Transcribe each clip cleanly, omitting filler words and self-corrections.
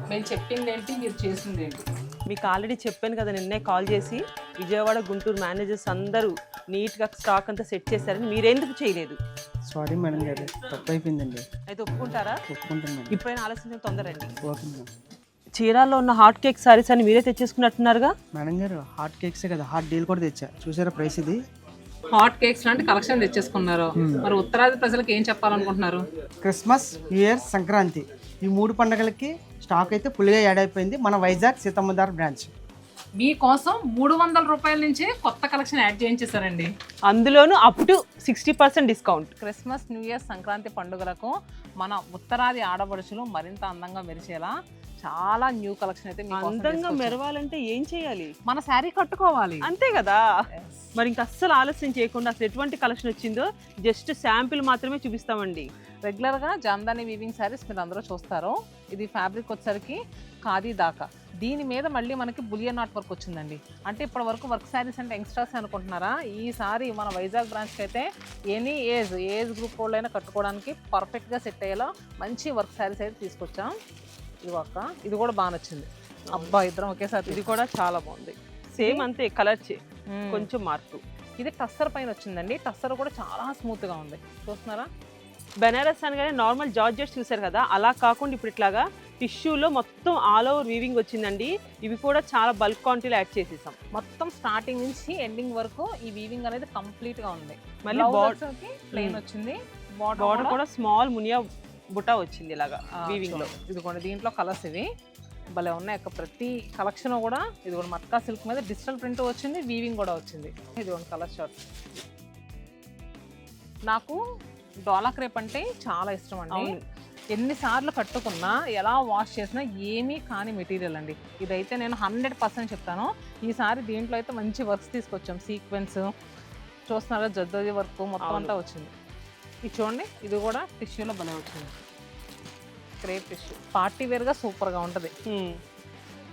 మేము చెప్పింది ఏంటి, మీరు చేసింది ఏంటి? మీకు ఆల్రెడీ చెప్పాను కదా నిన్నే కాల్ చేసి, విజయవాడ గుంటూరు మేనేజర్స్ అందరూ నీట్గా స్టాక్ అంతా సెట్ చేశారని. మీరెందుకు చేయలేదు? సారీ మేడం గారు, తప్పు అయిపోయిందండి. అయితే ఒప్పుకుంటారా? ఒప్పుకుంటాను మేడం. ఇప్పుడైనా ఆలస్యం తొందరండి. Okay madam. చీరాల్లో ఉన్న హాట్ కేక్ సారీస్ అని మీరే తెచ్చేసుకున్నట్టున్నారుగా. మేడం గారు, హాట్ కేక్సే కదా, హాట్ డీల్ కూడా తెచ్చా. చూసారా ప్రైస్ ఇది? హాట్ కేక్స్ లాంటి కలెక్షన్ తెచ్చేసుకున్నారు. మరి ఉత్తరాది ప్రజలకు ఏం చెప్పాలనుకుంటున్నారు? క్రిస్మస్, న్యూ ఇయర్, సంక్రాంతి ఈ 3 పండుగలకి స్టాక్ అయితే ఫుల్గా యాడ్ అయిపోయింది మన వైజాగ్ సీతమ్మధార బ్రాంచ్. మీకోసం 300 రూపాయల నుంచే కొత్త కలెక్షన్ యాడ్ చేయించేశారండి. అందులోనూ up to 60% discount. Christmas, new year, Sankranti పండుగలకు మన ఉత్తరాది ఆడపడుచులు మరింత అందంగా మెరిచేలా చాలా న్యూ కలెక్షన్ అయితే మీకోసం అందంగా తీసుకొచ్చాం. మెరవాలంటే ఏం చేయాలి? మన శారీ కట్టుకోవాలి అంతే కదా. మరి ఇంకా అస్సలు ఆలస్యం చేయకుండా అసలు ఎటువంటి కలెక్షన్ వచ్చిందో జస్ట్ శాంపిల్ మాత్రమే చూపిస్తామండి. రెగ్యులర్గా జామ్దాని వీవింగ్ శారీస్ మీరు అందరూ చూస్తారు. ఇది ఫ్యాబ్రిక్ వచ్చేసరికి ఖాదీ దాకా. దీని మీద మళ్ళీ మనకి బులియన్ ఆర్ట్ వర్క్ వచ్చిందండి. అంటే ఇప్పటి వరకు వర్క్ శారీస్ అంటే యంగ్స్టర్స్ అనుకుంటున్నారా? ఈసారి మన వైజాగ్ బ్రాంచ్కి అయితే ఎనీ ఏజ్ గ్రూప్ వాళ్ళైనా కట్టుకోవడానికి పర్ఫెక్ట్గా సెట్ అయ్యేలా మంచి వర్క్ శారీస్ అయితే తీసుకొచ్చాం. ఇది ఒక్క, ఇది కూడా బాగా నచ్చింది. అబ్బా, ఇద్దరం ఒకేసారి. ఇది కూడా చాలా బాగుంది. సేమ్ అంతే కలర్ కొంచెం మార్పు. ఇది టస్సర్ పైన వచ్చిందండి. టస్సర్ కూడా చాలా స్మూత్గా ఉంది, చూస్తున్నారా? బెనారస్ అనగానే నార్మల్ జార్జెట్ చూసారు కదా, అలా కాకుండా ఇప్పుడు ఇట్లాగా టిష్యూలో మొత్తం ఆల్ ఓవర్ వీవింగ్ వచ్చిందండి. ఇవి కూడా చాలా బల్క్ క్వాంటిటీలో యాడ్ చేసేసాం. మొత్తం స్టార్టింగ్ నుంచి ఎండింగ్ వరకు ఈ వీవింగ్ అనేది కంప్లీట్ గా ఉంది. మళ్ళీ ప్లెయిన్ వచ్చింది. బార్డర్ కూడా స్మాల్ మునియా బుటా వచ్చింది ఇలాగా వీవింగ్ లో. ఇది కూడా దీంట్లో కలర్స్ ఇవి భలే ఉన్నాయి. ప్రతి కలెక్షన్ కూడా ఇది కూడా మట్కా సిల్క్ మీద డిజిటల్ ప్రింట్ వచ్చింది, వీవింగ్ కూడా వచ్చింది. ఇది ఒక కలర్ షార్ట్. నాకు డోలా క్రేప్ అంటే చాలా ఇష్టం అండి. ఎన్నిసార్లు కట్టుకున్నా, ఎలా వాష్ చేసినా ఏమీ కాని మెటీరియల్ అండి. ఇదైతే నేను 100% చెప్తాను. ఈసారి దీంట్లో అయితే మంచి వర్క్స్ తీసుకొచ్చాం. సీక్వెన్స్ చూస్తున్నారా, జద్దోజీ వర్క్ మొత్తం అంతా వచ్చింది. ఇది చూడండి, ఇది కూడా టిష్యూలో భలే వచ్చింది. క్రేప్ టిష్యూ పార్టీ వేర్గా సూపర్గా ఉంటుంది.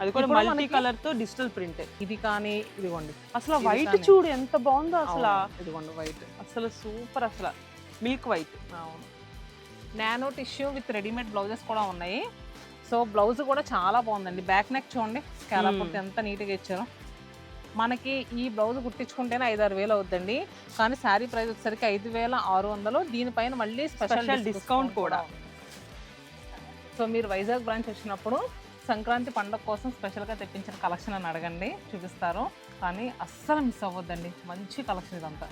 అది కూడా మల్టీ కలర్ తో డిజిటల్ ప్రింట్. ఇది కానీ ఇదిగోండి, అసలు వైట్ చూడు ఎంత బాగుందో అసలు. ఇదిగోండి వైట్ అసలు సూపర్, అసలు మిల్క్ వైట్. అవును, nano tissue with readymade blouses కూడా ఉన్నాయి. సో బ్లౌజ్ కూడా చాలా బాగుందండి. బ్యాక్ నెక్ చూడండి, స్కాలప్ ఎంత నీట్గా ఇచ్చారో. మనకి ఈ బ్లౌజ్ కుట్టించుకుంటేనే 5-6 వేలు అవుతుందండి. కానీ శారీ ప్రైస్ వచ్చేసరికి 5,600. దీనిపైన మళ్ళీ స్పెషల్ డిస్కౌంట్ కూడా. సో మీరు వైజాగ్ బ్రాంచ్ వచ్చినప్పుడు సంక్రాంతి పండుగ కోసం స్పెషల్గా తెప్పించిన కలెక్షన్ అని అడగండి, చూపిస్తారు. కానీ అస్సలు మిస్ అవ్వద్దండి, మంచి కలెక్షన్ ఇదంతా.